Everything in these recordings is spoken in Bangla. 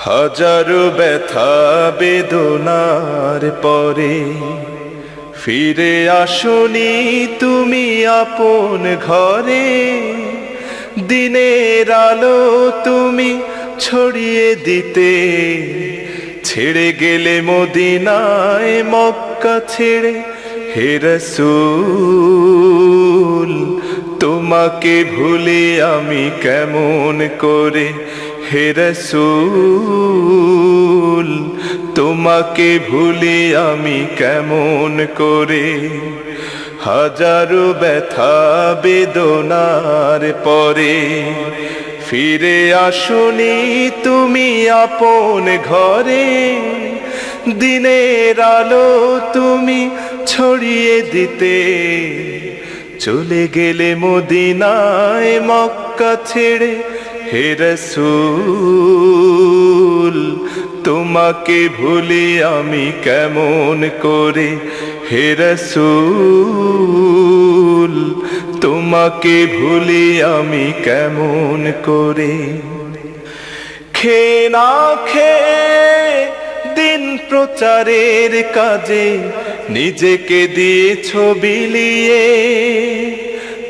হাজারো ব্যথা বেদনার পরে ফিরে আসনি তুমি আপন ঘরে। দিনের আলো তুমি ছড়িয়ে দিতে ছেড়ে গেলে মদিনায় মক্কা ছেড়ে। হে রাসূল তোমাকে ভুলে আমি কেমন করে। হে রাসূল তোমাকে ভুলে আমি কেমন করে। হাজারো ব্যথা বেদনার পরে ফিরে আসনি তুমি আপন ঘরে। দিনের আলো তুমি ছড়িয়ে দিতে চলে গেলে মদিনায় মক্কা ছেড়ে। হে রাসূল তোমাকে ভুলি আমি কেমন করে। হে রাসূল তোমাকে ভুলি আমি কেমন করে। খেয়ে না খেয়ে দিন প্রচারের কাজে নিজেকে দিয়েছ বিলিয়ে।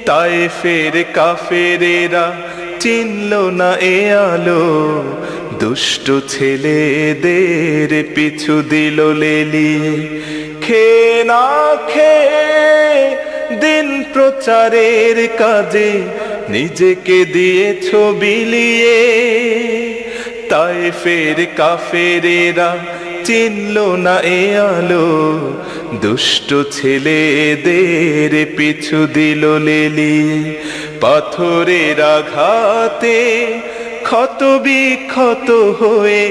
তায়েফের কাফেরেরা চিনল না এ আলো, দুষ্ট ছেলেদের পিছু দিল লেলিয়ে। খেয়ে না খেয়ে দিন প্রচারের কাজে নিজেকে দিয়েছ বিলিয়ে। তায়েফের কাফেরেরা চিনল না এ আলো, দুষ্ট ছেলেদের পিছু দিল লেলিয়ে। পাথরের আঘাতে ক্ষত বিক্ষত হয়ে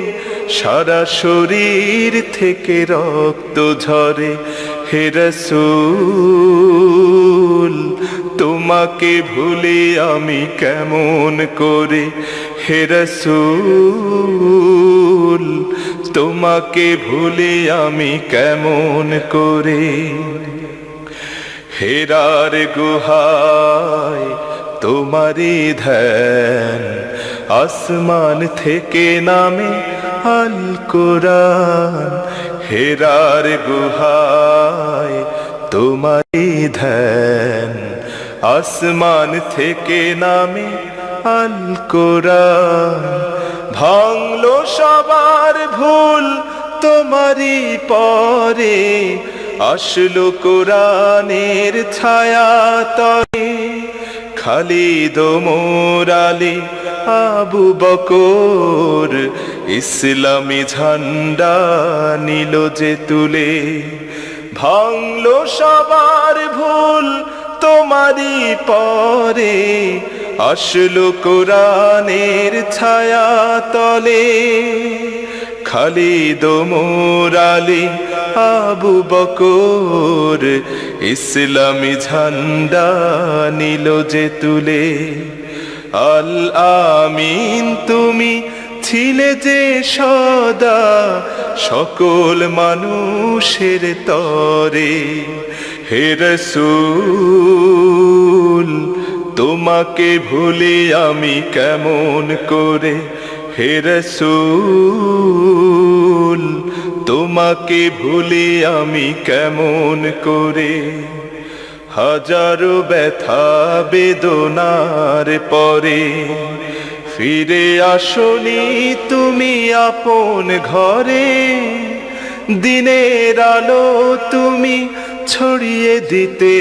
সারা শরীর থেকে রক্ত ঝরে। হে রাসূল তোমাকে ভুলে আমি কেমন করে। হে রাসূল তোমাকে ভুলে আমি কেমন করে। হেরার গুহায় তোমারি ধ্যান, আসমান থেকে নামে আল কোরআন। হেরার গুহায় তোমারি ধ্যান, আসমান থেকে নামে আল কোরআন। ভাঙলো সবার ভুল তোমারি পরে, আসলো কোরআনের ছায়া তলে। খালিদ ওমর আলী আবু বকর ইসলামী ঝান্ডা নিল যে তুলে। ভাঙলো সবার ভুল তোমারি পরে, আসলো কোরআনের ছায়া তলে। খালিদ ওমর আলী আবু বকর ইসলামী ঝান্ডা নিল যে তুলে। আল আমিন তুমি ছিলে যে সদা সকল মানুষের তরে। হে রাসূল তোমাকে ভুলি আমি কেমন করে। হে রাসূল তোমাকে ভুলি আমি কেমন করে। হাজারো ব্যথা বেদনার পরে ফিরে আসনি তুমি আপন ঘরে। দিনের আলো তুমি ছড়িয়ে দিতে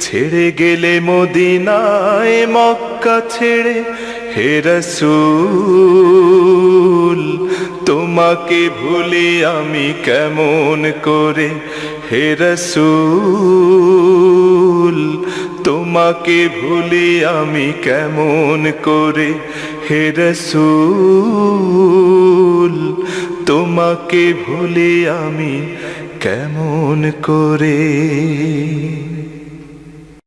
ছেড়ে গেলে মদিনায় মক্কা ছেড়ে। হে রাসূল তোমাকে ভুলি আমি কেমন করে। হে রাসূল তোমাকে ভুলি আমি কেমন করে। হে রাসূল তোমাকে ভুলি আমি কেমন করে।